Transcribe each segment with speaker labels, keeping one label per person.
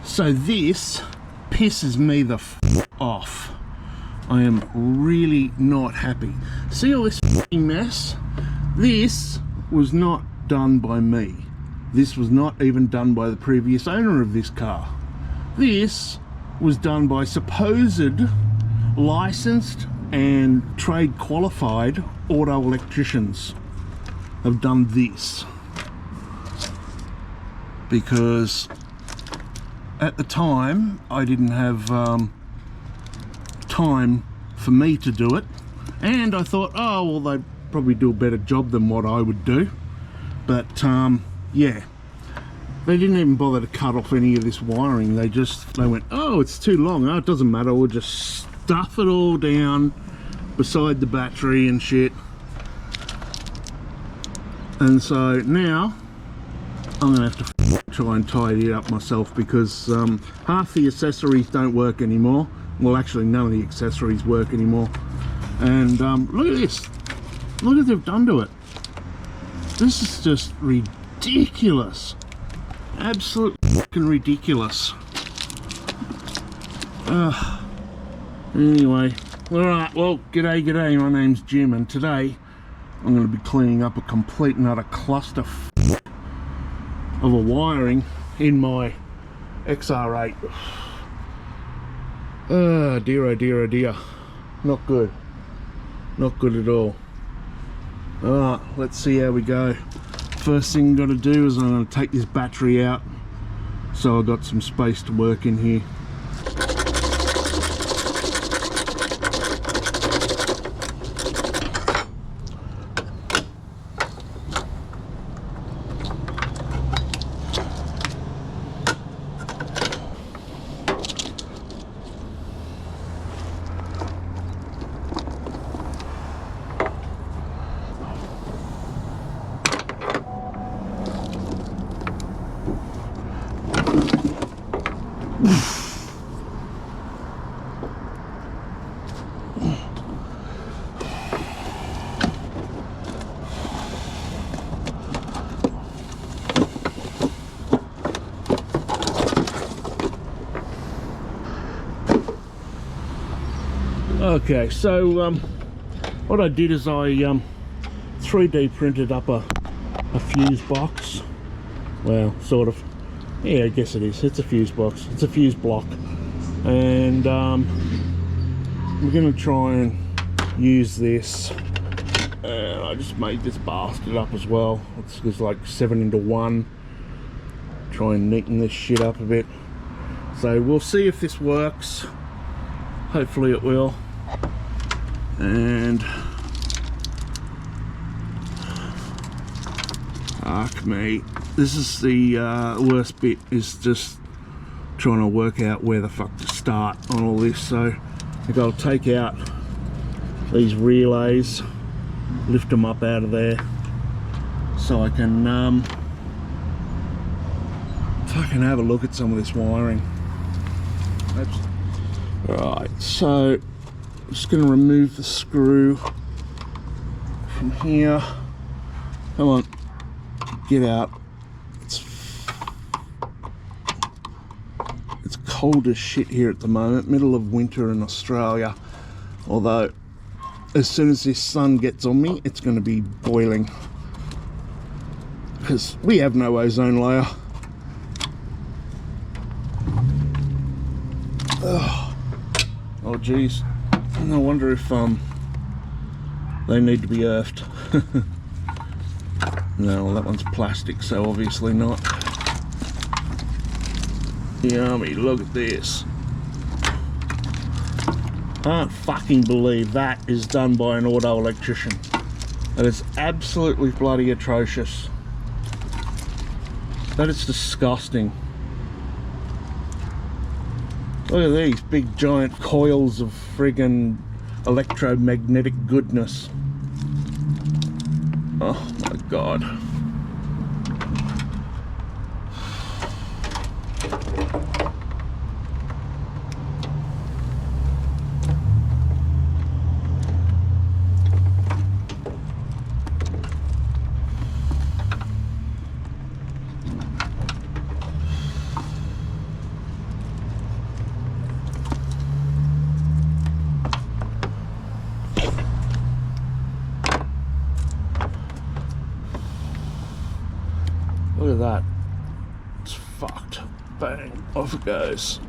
Speaker 1: So this pisses me the f off. I am really not happy. See all this f***ing mess? This was not done by me. This was not even done by the previous owner of this car. This was done by supposed licensed and trade qualified auto electricians. Have done this because at the time I didn't have time for me to do it, and I thought, oh well, they'd probably do a better job than what I would do. But yeah, they didn't even bother to cut off any of this wiring. They went, oh, it's too long, oh, it doesn't matter, we'll just stuff it all down beside the battery and shit. And so now I'm gonna have to try and tidy it up myself, because half the accessories don't work anymore. Well, actually none of the accessories work anymore. And look at this, look what they've done to it. This is just ridiculous, absolutely fucking ridiculous. Anyway, alright, well, g'day, my name's Jim, and today I'm going to be cleaning up a complete and utter cluster of a wiring in my XR8. Oh dear, oh dear, oh dear. Not good. Not good at all. Alright, let's see how we go. First thing I've got to do is I'm going to take this battery out, so I've got some space to work in here. Okay, so what I did is I 3D printed up a fuse box. Well, sort of. Yeah, I guess it is. It's a fuse box. It's a fuse block. And we're going to try and use this. I just made this bastard up as well. It's like 7-into-1. Try and neaten this shit up a bit. So we'll see if this works. Hopefully it will. And fuck me, this is the worst bit, is just trying to work out where the fuck to start on all this. So I think I'll take out these relays, lift them up out of there, so I can fucking have a look at some of this wiring. Right, so I'm just going to remove the screw from here. Come on, get out. It's cold as shit here at the moment, middle of winter in Australia. Although, as soon as this sun gets on me, it's going to be boiling, because we have no ozone layer. Oh geez, no wonder if they need to be earthed. No, well, that one's plastic, so obviously not. Yummy, look at this. I can't fucking believe that is done by an auto electrician. That is absolutely bloody atrocious. That is disgusting. Look at these big giant coils of friggin' electromagnetic goodness. Oh my god. Bang, off it goes.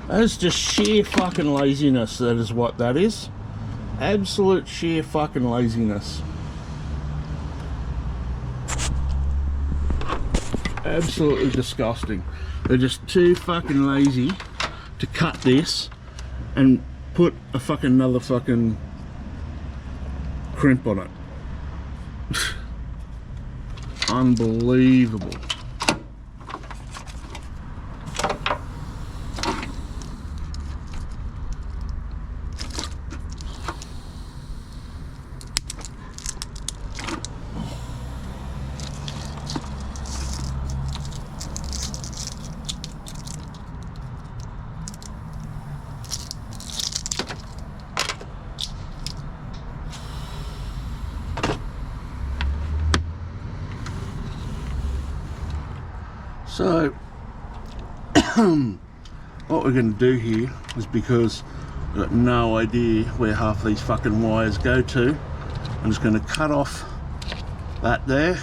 Speaker 1: That is just sheer fucking laziness. That is what that is. Absolute sheer fucking laziness. Absolutely disgusting. They're just too fucking lazy to cut this and put a fucking another fucking crimp on it. Unbelievable. So what we're going to do here is, because I've got no idea where half these fucking wires go to, I'm just going to cut off that there,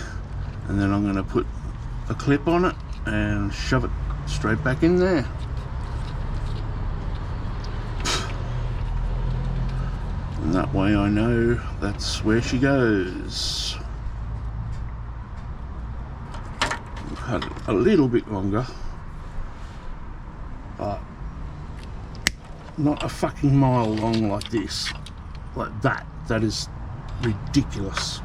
Speaker 1: and then I'm going to put a clip on it and shove it straight back in there. And that way I know that's where she goes. Cut it a little bit longer, but not a fucking mile long like this, like that. That is ridiculous.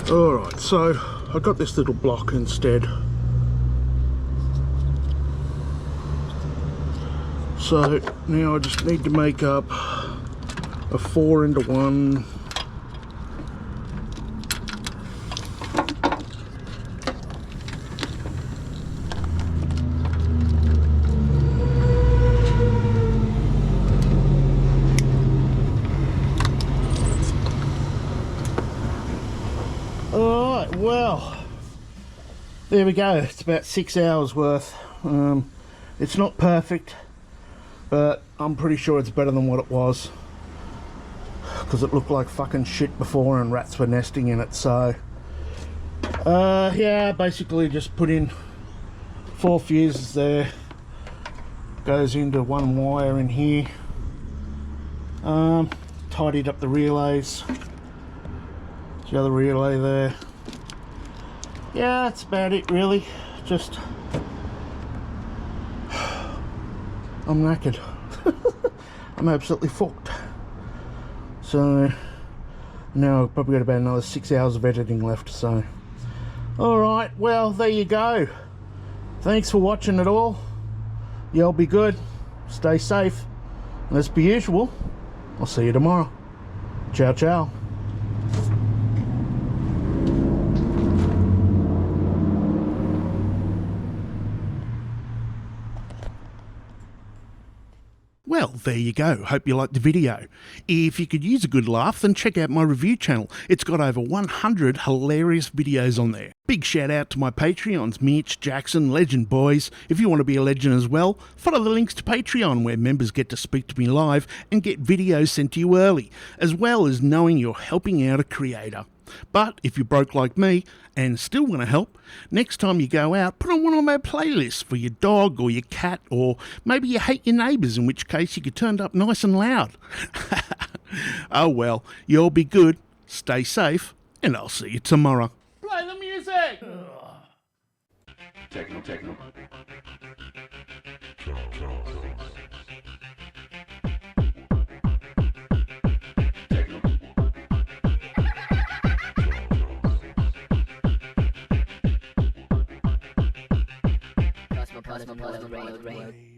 Speaker 1: Alright, so I got this little block instead. So now I just need to make up a 4-into-1 . Alright, well, there we go. It's about 6 hours worth. It's not perfect, but I'm pretty sure it's better than what it was, because it looked like fucking shit before and rats were nesting in it. So yeah, basically just put in 4 fuses there, goes into 1 wire in here, tidied up the relays, the other relay there. Yeah, that's about it really. Just I'm knackered. I'm absolutely fucked. So now I've probably got about another 6 hours of editing left. So alright, well, there you go. Thanks for watching it all. Y'all be good, stay safe, and as per usual, I'll see you tomorrow. Ciao, ciao. Well, there you go. Hope you liked the video. If you could use a good laugh, then check out my review channel. It's got over 100 hilarious videos on there. Big shout out to my Patreons, Mitch, Jackson, Legend Boys. If you want to be a legend as well, follow the links to Patreon, where members get to speak to me live and get videos sent to you early, as well as knowing you're helping out a creator. But if you're broke like me and still want to help, next time you go out, put on one of my playlists for your dog or your cat, or maybe you hate your neighbours, in which case you could turn it up nice and loud. Oh well, you'll be good, stay safe, and I'll see you tomorrow. Play the music! Techno, techno.
Speaker 2: Cosmopolitan Railway.